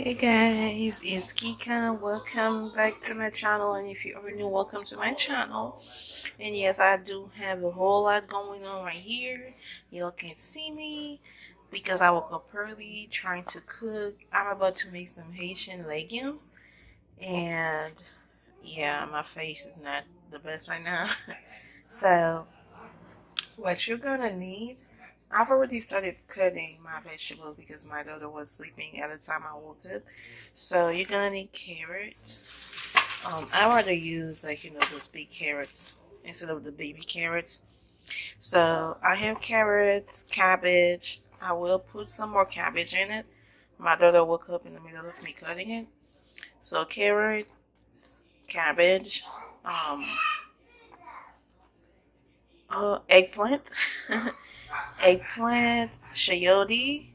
Hey guys, it's Kika. Welcome back to my channel, and if you are new, welcome to my channel. And yes, I do have a whole lot going on right here. Y'all can't see me because I woke up early trying to cook. I'm about to make some Haitian legumes, and yeah, my face is not the best right now. So what you're gonna need, I've already started cutting my vegetables because my daughter was sleeping at the time I woke up. So you're gonna need carrots. I rather use those big carrots instead of the baby carrots. So I have carrots, cabbage. I will put some more cabbage in it. My daughter woke up in the middle of me cutting it. So carrots, cabbage, um, eggplant, eggplant, chayote.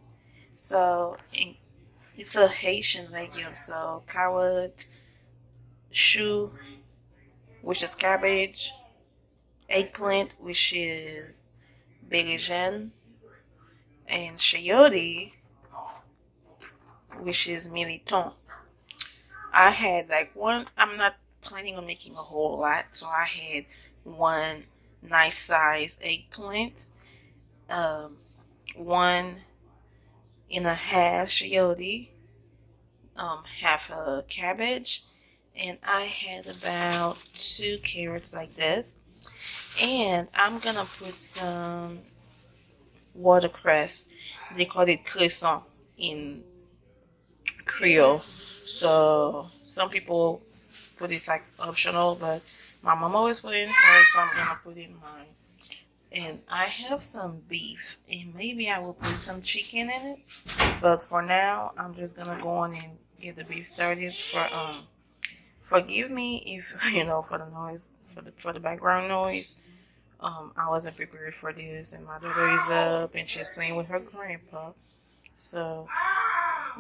So it's a Haitian legume. So carrot, chou, which is cabbage, eggplant, which is Berejèn, and chayote, which is militon. I had like one. I'm not planning on making a whole lot, so I had one nice size eggplant, um, 1.5 chayote, half a cabbage, and I had about 2 carrots like this. And I'm gonna put some watercress. They call it cresson in Creole. So some people put it like optional, but my mom always put it in hers, so I'm gonna put it in mine. And I have some beef, and maybe I will put some chicken in it. But for now, I'm just gonna go on and get the beef started. Forgive me if for the noise, for the background noise. I wasn't prepared for this, and my daughter is up and she's playing with her grandpa. So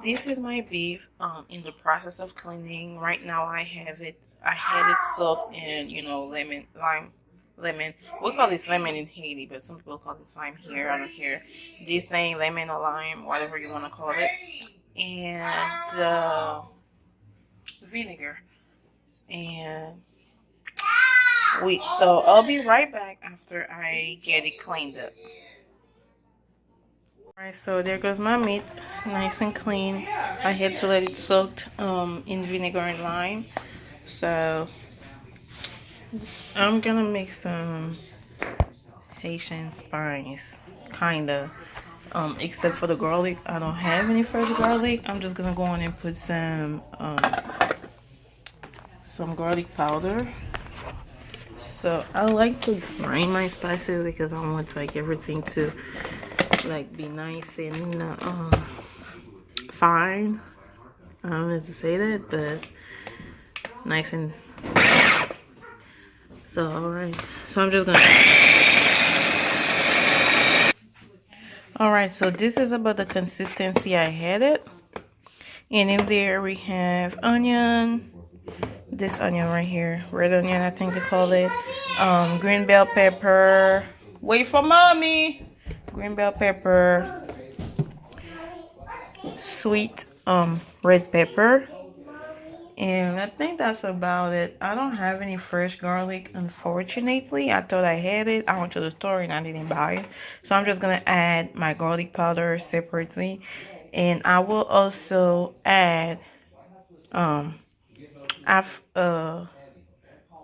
this is my beef. In the process of cleaning right now. I had it soaked in lemon. We call it lemon in Haiti, but some people call it lime here. I don't care. This thing, lemon or lime, whatever you want to call it, and vinegar. And so I'll be right back after I get it cleaned up. Alright, so there goes my meat, nice and clean. I had to let it soak in vinegar and lime. So I'm gonna make some Haitian spice, kinda. Except for the garlic, I don't have any fresh garlic. I'm just gonna go on and put some garlic powder. So I like to grind my spices because I want like everything to be nice and fine. I don't know to say that, but nice and so alright. So I'm just gonna alright, so this is about the consistency I had it. And in there we have onion. This onion right here, red onion, I think they call it. Green bell pepper. Wait for mommy. Green bell pepper. Sweet red pepper. And I think that's about it. I don't have any fresh garlic, unfortunately. I thought I had it. I went to the store and I didn't buy it. So I'm just gonna add my garlic powder separately. And I will also add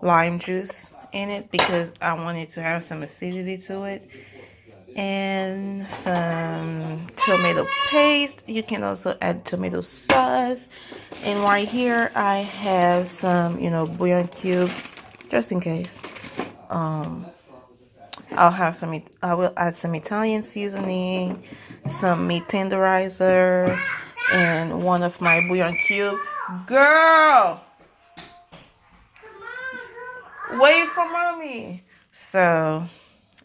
lime juice in it because I wanted to have some acidity to it, and some tomato paste. You can also add tomato sauce. And right here I have some bouillon cube, just in case. I will add some Italian seasoning, some meat tenderizer, and one of my bouillon cube. Girl, wait for mommy. So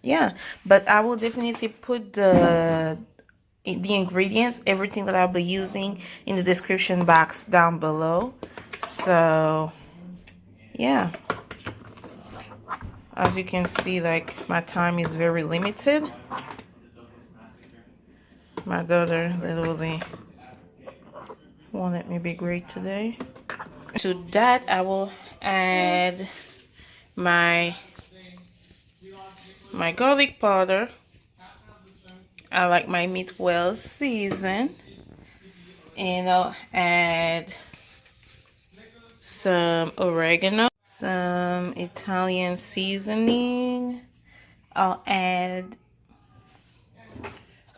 yeah, but I will definitely put the ingredients, everything that I'll be using, in the description box down below. So yeah, as you can see, my time is very limited. My daughter literally won't let me be great today. To that, I will add my garlic powder. I like my meat well seasoned. And I'll add some oregano, some Italian seasoning. I'll add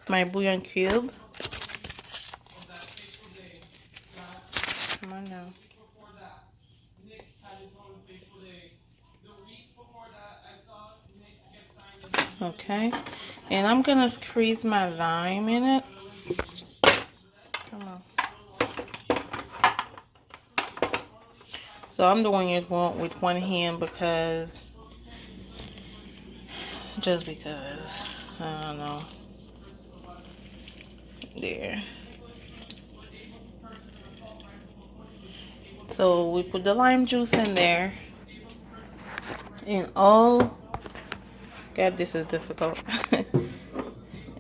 my bouillon cube. Come on now. Okay, and I'm gonna squeeze my lime in it. Come on. So I'm doing it with one hand because, just because, I don't know. There. So we put the lime juice in there, and all, God, this is difficult.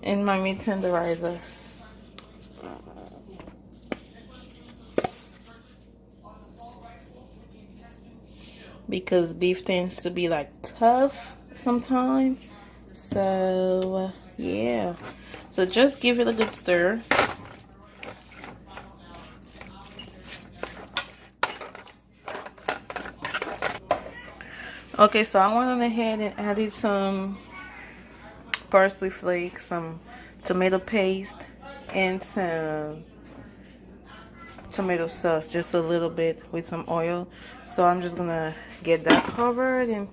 In my meat tenderizer. Because beef tends to be like tough sometimes. So yeah. So just give it a good stir. Okay, so I went on ahead and added some parsley flakes, some tomato paste, and some tomato sauce, just a little bit with some oil. So I'm just gonna get that covered and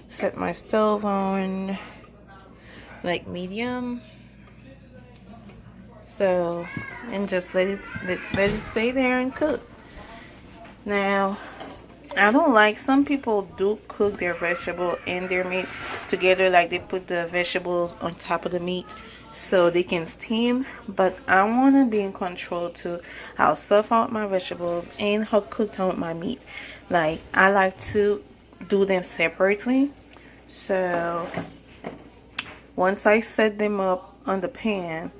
set my stove on like medium. So, and just let it stay there and cook. Now, I don't like, some people do cook their vegetable and their meat together, like they put the vegetables on top of the meat so they can steam, but I want to be in control to how soft I want my vegetables and how cooked I want my meat. Like, I like to do them separately. So once I set them up on the pan,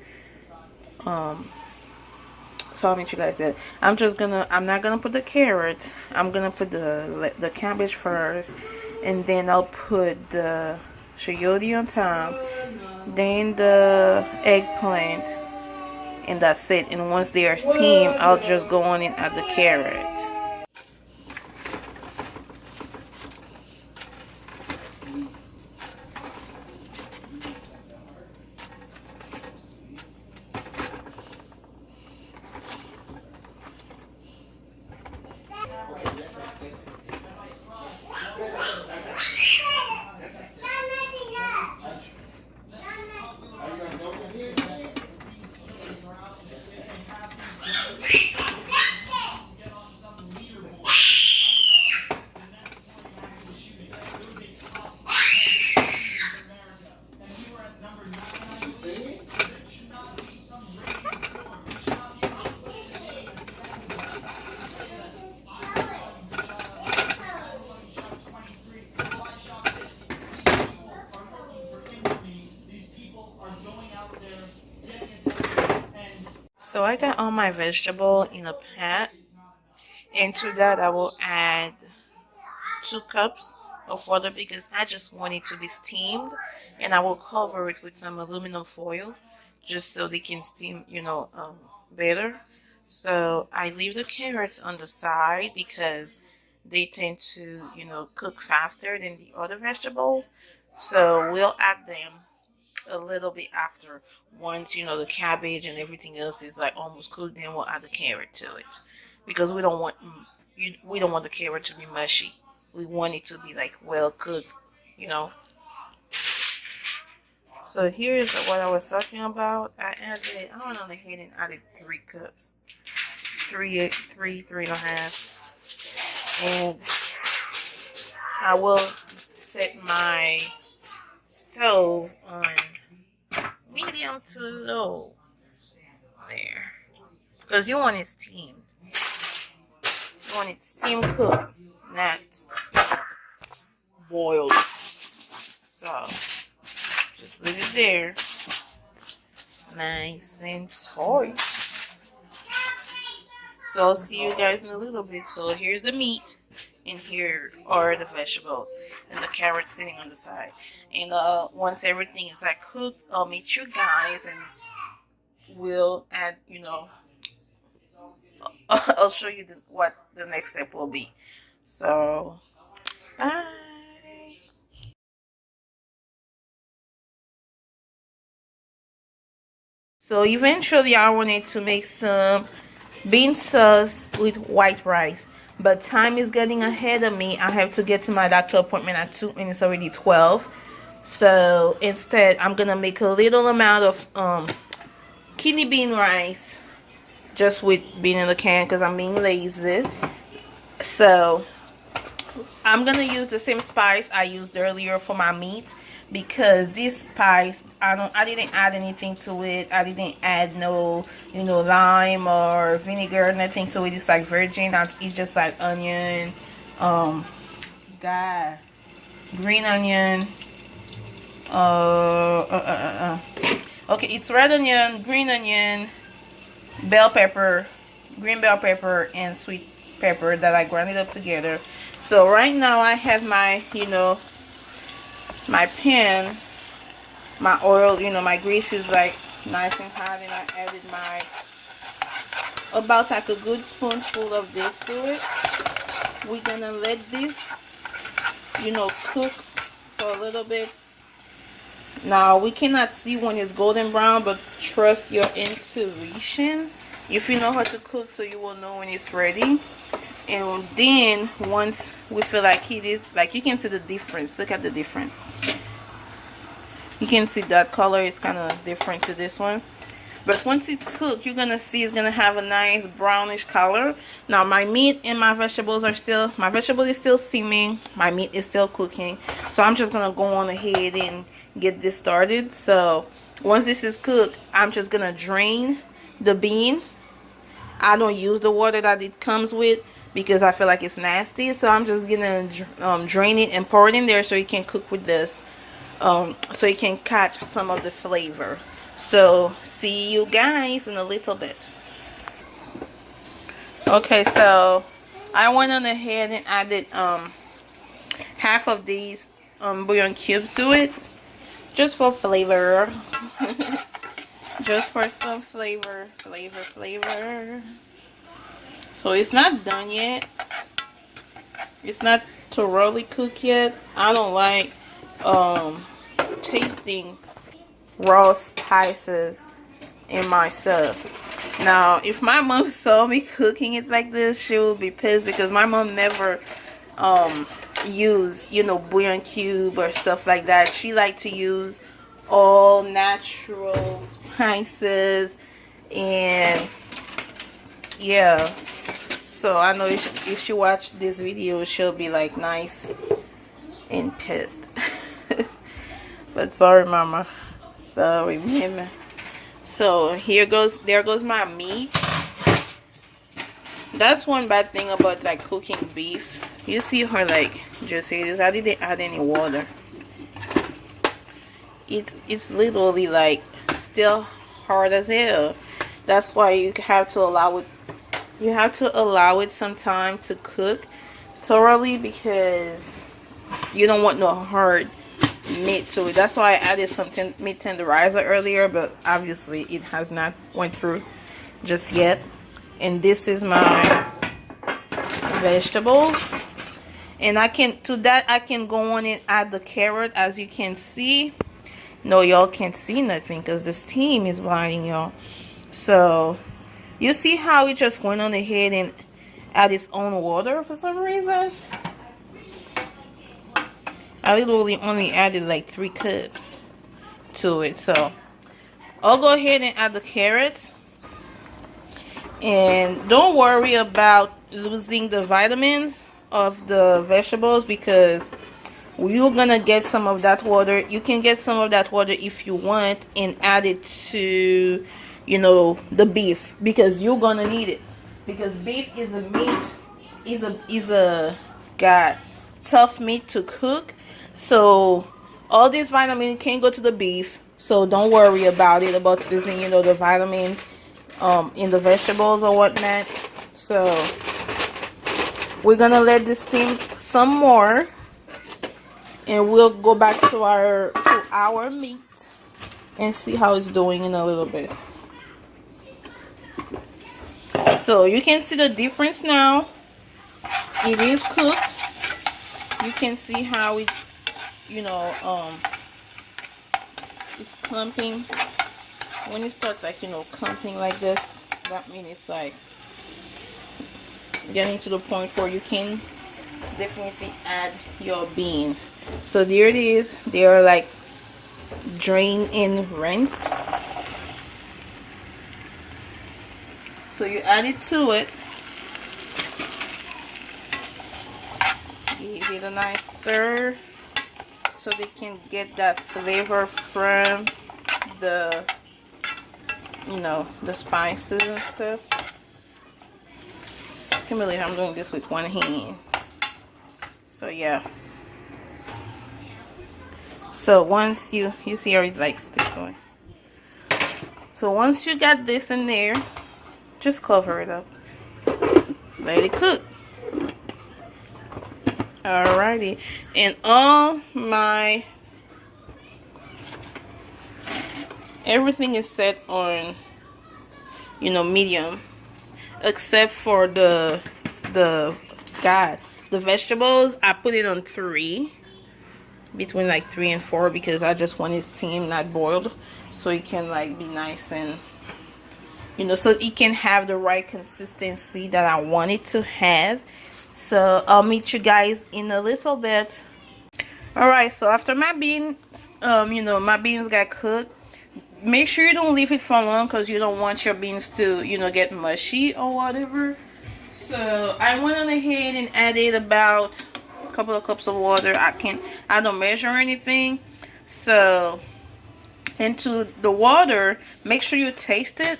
so I'll meet you guys there. I'm not gonna put the carrots. I'm gonna put the cabbage first, and then I'll put the chayote on top, then the eggplant, and that's it. And once they are steamed, I'll just go on and add the carrot. So I got all my vegetable in a pan. Into that I will add 2 cups of water because I just want it to be steamed, and I will cover it with some aluminum foil just so they can steam, better. So I leave the carrots on the side because they tend to, cook faster than the other vegetables. So we'll add them a little bit after, once the cabbage and everything else is like almost cooked. Then we'll add the carrot to it because we don't want the carrot to be mushy. We want it to be like well cooked, you know. So here's what I was talking about. I went on ahead and added 3 cups, three and a half, and I will set my stove on medium to low there, because you want it steamed. You want it steam cooked, not boiled. So just leave it there, nice and tight. So I'll see you guys in a little bit. So here's the meat, and here are the vegetables, and the carrots sitting on the side. And once everything is like cooked, I'll meet you guys, and we'll add, I'll show you what the next step will be. So, bye. So eventually I wanted to make some bean sauce with white rice. But time is getting ahead of me. I have to get to my doctor appointment at 2 and it's already 12. So instead I'm going to make a little amount of kidney bean rice just with bean in the can because I'm being lazy. So I'm going to use the same spice I used earlier for my meat. Because this spice, I didn't add anything to it. I didn't add no, lime or vinegar, nothing to it. It's like virgin. It's just like onion, green onion. Okay, it's red onion, green onion, bell pepper, green bell pepper, and sweet pepper that I ground it up together. So right now I have my, my pan, my oil, my grease is like nice and hot, and I added about like a good spoonful of this to it. We're gonna let this, cook for a little bit. Now we cannot see when it's golden brown, but trust your intuition. If you know how to cook, so you will know when it's ready. And then once we feel like it is, like you can see the difference. Look at the difference. You can see that color is kind of different to this one. But once it's cooked, you're going to see it's going to have a nice brownish color. Now my meat and my vegetables are still, my vegetable is still steaming. My meat is still cooking. So I'm just going to go on ahead and get this started. So once this is cooked, I'm just going to drain the bean. I don't use the water that it comes with because I feel like it's nasty. So I'm just going to drain it and pour it in there so it can cook with this. So you can catch some of the flavor. So see you guys in a little bit. Okay, so I went on ahead and added half of these bouillon cubes to it, just for flavor. Just for some flavor. So it's not done yet. It's not thoroughly cooked yet. I don't like tasting raw spices in my stuff. Now if my mom saw me cooking it like this, she would be pissed because my mom never use bouillon cube or stuff like that. She liked to use all natural spices, and yeah, so I know if she watched this video she'll be like nice and pissed. But sorry mama, sorry mama. So there goes my meat. That's one bad thing about like cooking beef. You see her like just say this, I didn't add any water. It's literally like still hard as hell. That's why you have to allow it, some time to cook thoroughly, because you don't want no hard meat to it. That's why I added some meat tenderizer earlier, but obviously it has not went through just yet. And this is my vegetables, and I can go on and add the carrot. As you can see, no, y'all can't see nothing because the steam is blinding y'all. So you see how it just went on ahead and add its own water for some reason. I literally only added like 3 cups to it. So I'll go ahead and add the carrots. And don't worry about losing the vitamins of the vegetables, because you're gonna get some of that water. You can get some of that water if you want and add it to, the beef, because you're gonna need it. Because beef is a meat, is a tough meat to cook. So all these vitamins can go to the beef. So don't worry about it, about losing, the vitamins in the vegetables or whatnot. So we're gonna let this steam some more, and we'll go back to our meat and see how it's doing in a little bit. So you can see the difference now. It is cooked. You can see how it, it's clumping. When it starts like, clumping like this, that means it's like getting to the point where you can definitely add your bean. So there it is. They are like drained and rinsed. So you add it to it. Give it a nice stir so they can get that flavor from the the spices and stuff. I can't believe I'm doing this with one hand. So yeah. So once you see how it like stick going. So once you got this in there, just cover it up. Let it cook. Alrighty. And all my everything is set on medium, except for the vegetables. I put it on 3, between like 3 and 4, because I just want it steamed, not boiled, so it can like be nice and so it can have the right consistency that I want it to have. So I'll meet you guys in a little bit. Alright, so after my beans my beans got cooked, make sure you don't leave it for long, because you don't want your beans to get mushy or whatever. So I went on ahead and added about a couple of cups of water. I don't measure anything. So into the water, make sure you taste it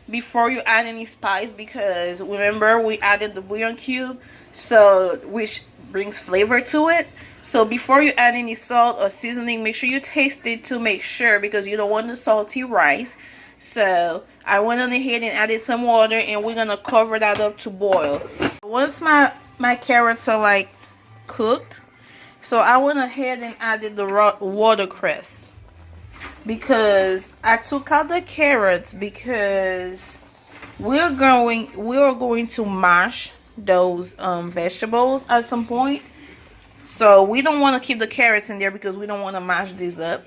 before you add any spice, because remember we added the bouillon cube, so which brings flavor to it. So before you add any salt or seasoning, make sure you taste it to make sure, because you don't want the salty rice. So I went on ahead and added some water, and we're gonna cover that up to boil. Once my carrots are like cooked, so I went ahead and added the watercress, because I took out the carrots because we're going to mash those vegetables at some point. So we don't want to keep the carrots in there, because we don't want to mash these up.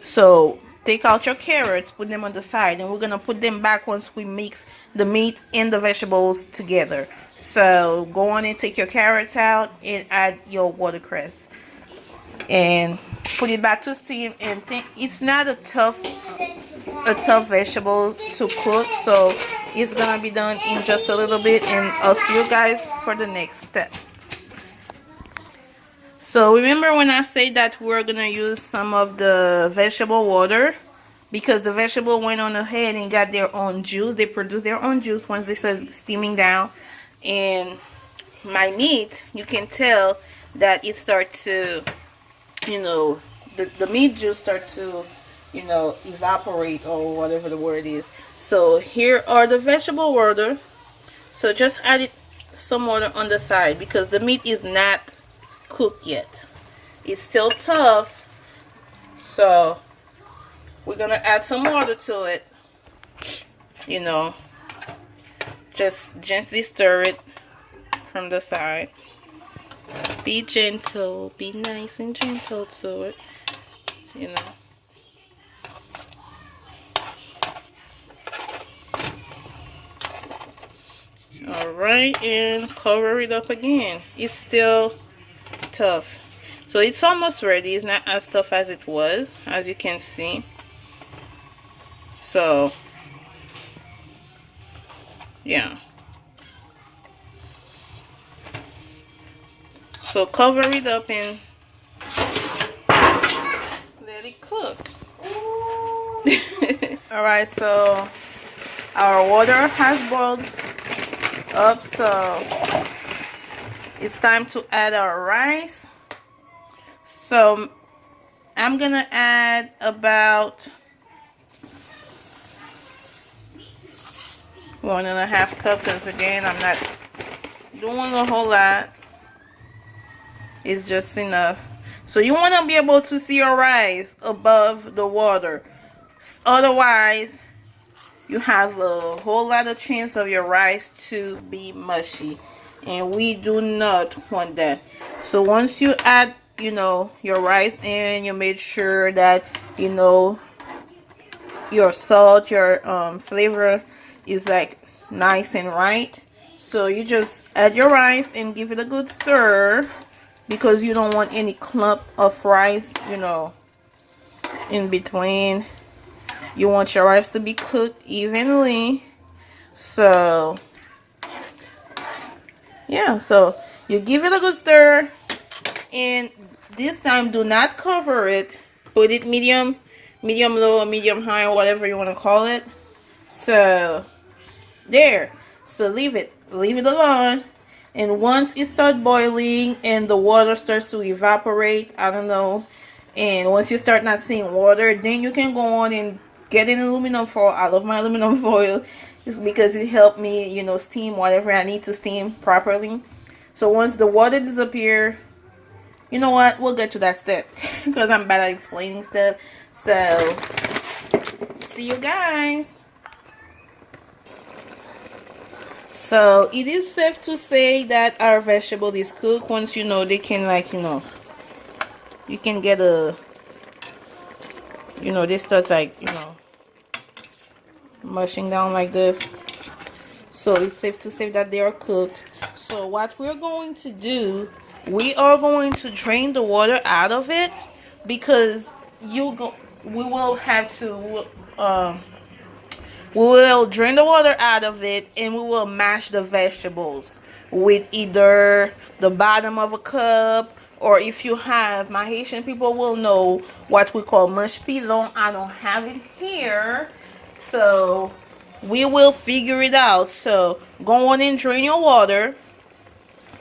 So take out your carrots, put them on the side, and we're gonna put them back once we mix the meat and the vegetables together. So go on and take your carrots out and add your watercress and put it back to steam. And it's not a tough vegetable to cook, so it's gonna be done in just a little bit, and I'll see you guys for the next step. So remember when I say that we're gonna use some of the vegetable water, because the vegetable went on ahead and got their own juice. They produce their own juice once they start steaming down. And my meat, you can tell that it starts to, the meat juice starts to, evaporate, or whatever the word is. So here are the vegetable water. So just add some water on the side, because the meat is not cooked yet. It's still tough. So we're gonna add some water to it. Just gently stir it from the side. Be gentle, be nice and gentle to it. Alright, and cover it up again. It's still tough. So it's almost ready. It's not as tough as it was, as you can see. So yeah, so cover it up and let it cook. Alright, so our water has boiled up, so it's time to add our rice. So I'm gonna add about 1.5 cups, because again, I'm not doing a whole lot. It's just enough. So you want to be able to see your rice above the water. Otherwise, you have a whole lot of chance of your rice to be mushy. And we do not want that. So once you add, your rice in, you make sure that, your salt, your flavor is like nice and right. So you just add your rice and give it a good stir, because you don't want any clump of rice, in between. You want your rice to be cooked evenly. So yeah, so you give it a good stir, and this time do not cover it. Put it medium low or medium high, or whatever you want to call it. So there. So leave it alone. And once it starts boiling and the water starts to evaporate, I don't know, and once you start not seeing water, then you can go on and get an aluminum foil. I love my aluminum foil. It's because it helped me, steam whatever I need to steam properly. So once the water disappears, you know what? We'll get to that step because I'm bad at explaining stuff. So see you guys. So it is safe to say that our vegetable is cooked once they can you can get a they start mushing down like this. So it's safe to say that they are cooked. So what we're going to do, we are going to drain the water out of it, because we will have to we will drain the water out of it, and we will mash the vegetables with either the bottom of a cup, or if you have, my Haitian people will know what we call mush pilon. I don't have it here, so we will figure it out. So go on and drain your water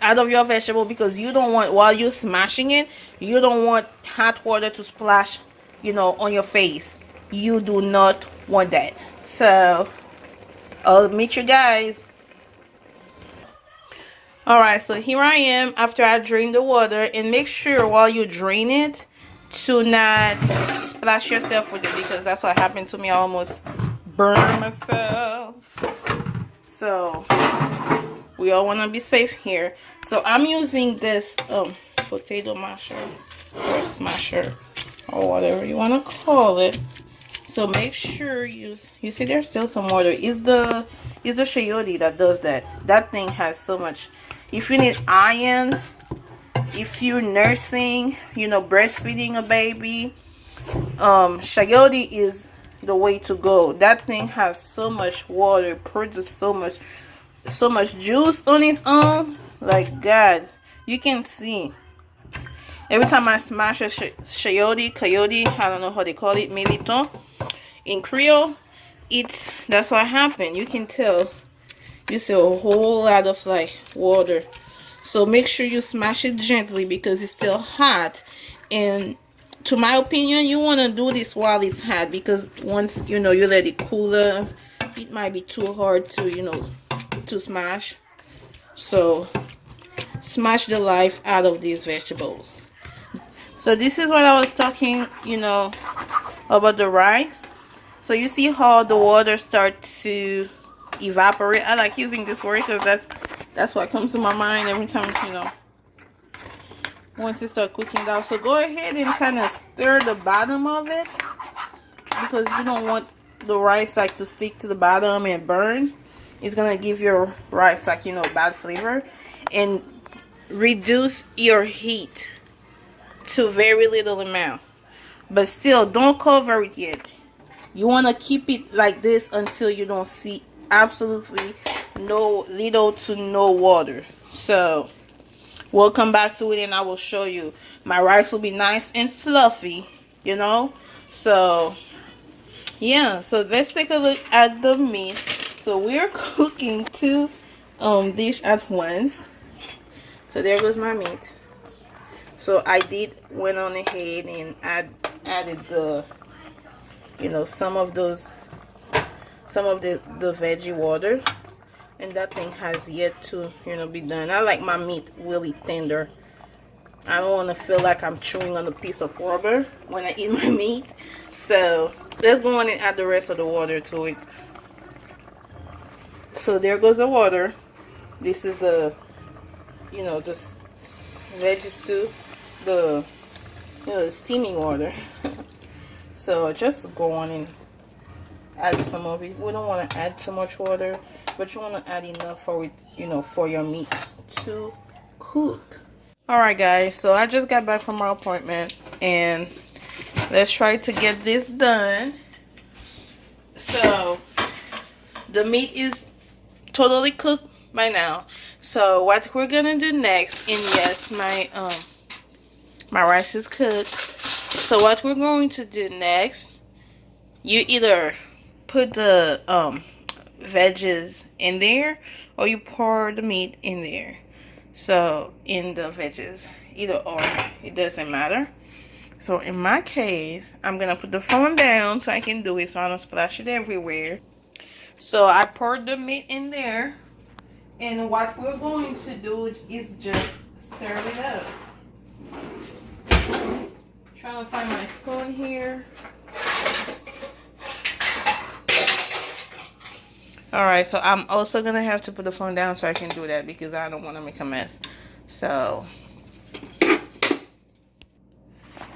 out of your vegetable, because you don't want, while you're smashing it, you don't want hot water to splash on your face. You do not want that. So I'll meet you guys. Alright, so here I am after I drain the water. And make sure while you drain it to not splash yourself with it, because that's what happened to me. I almost burned myself. So we all want to be safe here. So I'm using this potato masher or smasher, or whatever you want to call it. So make sure you see there's still some water. It's the chayote that does that. That thing has so much. If you need iron, if you're nursing, breastfeeding a baby, chayote is the way to go. That thing has so much water, produces so much juice on its own. Like, God, you can see. Every time I smash a chayote, coyote, I don't know how they call it, militon in Creole, that's what happened. You can tell. You see a whole lot of water. So make sure you smash it gently, because it's still hot. And to my opinion, you want to do this while it's hot, because once you let it cool off, it might be too hard to to smash. So smash the life out of these vegetables. So this is what I was talking about the rice. So you see how the water starts to evaporate. I like using this word because that's what comes to my mind every time, once it starts cooking down. So go ahead and kind of stir the bottom of it, because you don't want the rice to stick to the bottom and burn. It's gonna give your rice bad flavor. And reduce your heat to very little amount, but still don't cover it yet. You want to keep it like this until you don't see absolutely little to no water. So we'll come back to it and I will show you. My rice will be nice and fluffy, so yeah. So let's take a look at the meat. So we're cooking two dish at once. So there goes my meat. So I went on ahead and added the some of those some of the veggie water, and that thing has yet to, you know, be done. I like my meat really tender. I don't want to feel like I'm chewing on a piece of rubber when I eat my meat. So let's go on and add the rest of the water to it. So there goes the water. This is the, you know, this veggie stew, the, you know, the steaming water. So just go on and add some of it. We don't want to add too much water, but you want to add enough for it, you know, for your meat to cook. Alright guys, so I just got back from my appointment and let's try to get this done. So the meat is totally cooked by now. So what we're gonna do next, and yes, my rice is cooked. So what we're going to do next, you either put the veggies in there or you pour the meat in there. So in the veggies, either or, it doesn't matter. So in my case, I'm gonna put the phone down so I can do it so I don't splash it everywhere. So I poured the meat in there, and what we're going to do is just stir it up. Trying to find my spoon here. Alright, so I'm also gonna have to put the phone down so I can do that because I don't want to make a mess. So,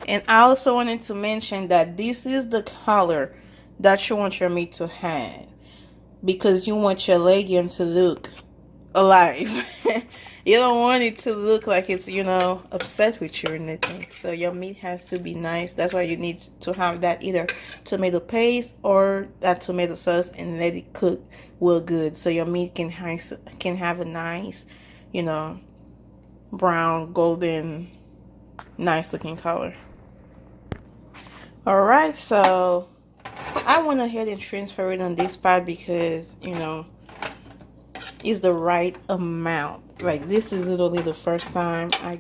and I also wanted to mention that this is the color that you want your meat to have, because you want your legume to look alive. You don't want it to look like it's, you know, upset with you or anything. So your meat has to be nice. That's why you need to have that either tomato paste or that tomato sauce and let it cook real good. So your meat can have a nice, you know, brown, golden, nice looking color. Alright, so I went ahead and transfer it on this part because, you know, it's the right amount. Like, this is literally the first time I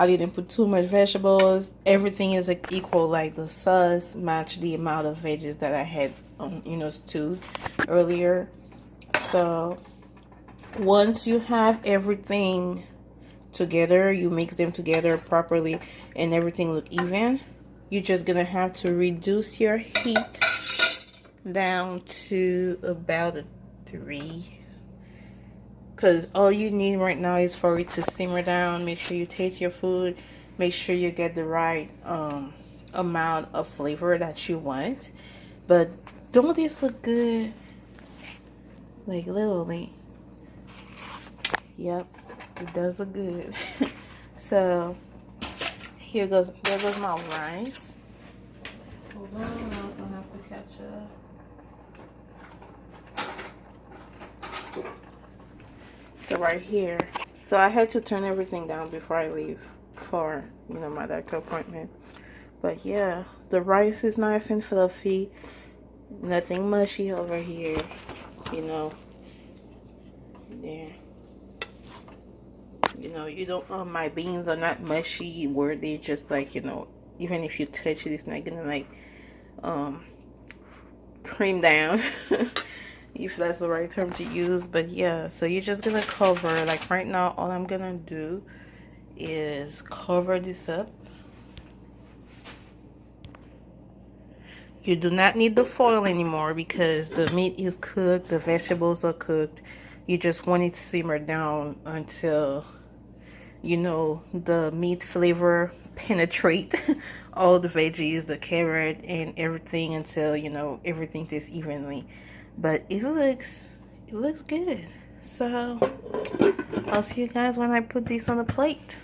didn't put too much vegetables. Everything is like equal, like the sauce matched the amount of veggies that I had, you know, stewed earlier. So once you have everything together, you mix them together properly and everything look even, you're just gonna have to reduce your heat down to about a 3. Because all you need right now is for it to simmer down. Make sure you taste your food. Make sure you get the right amount of flavor that you want. But don't this look good? Like, literally. Yep, it does look good. So there goes my rice. Hold on, I also have to catch up. So right here, so I had to turn everything down before I leave for, you know, my doctor appointment. But yeah, the rice is nice and fluffy, nothing mushy over here, you know. There, you know, you don't my beans are not mushy where they just, like, you know, even if you touch it, it's not gonna like cream down. If that's the right term to use. But yeah, so you're just gonna cover, like right now all I'm gonna do is cover this up. You do not need the foil anymore because the meat is cooked, the vegetables are cooked. You just want it to simmer down until, you know, the meat flavor penetrate all the veggies, the carrot and everything, until, you know, everything tastes evenly. But it looks good. So I'll see you guys when I put this on the plate.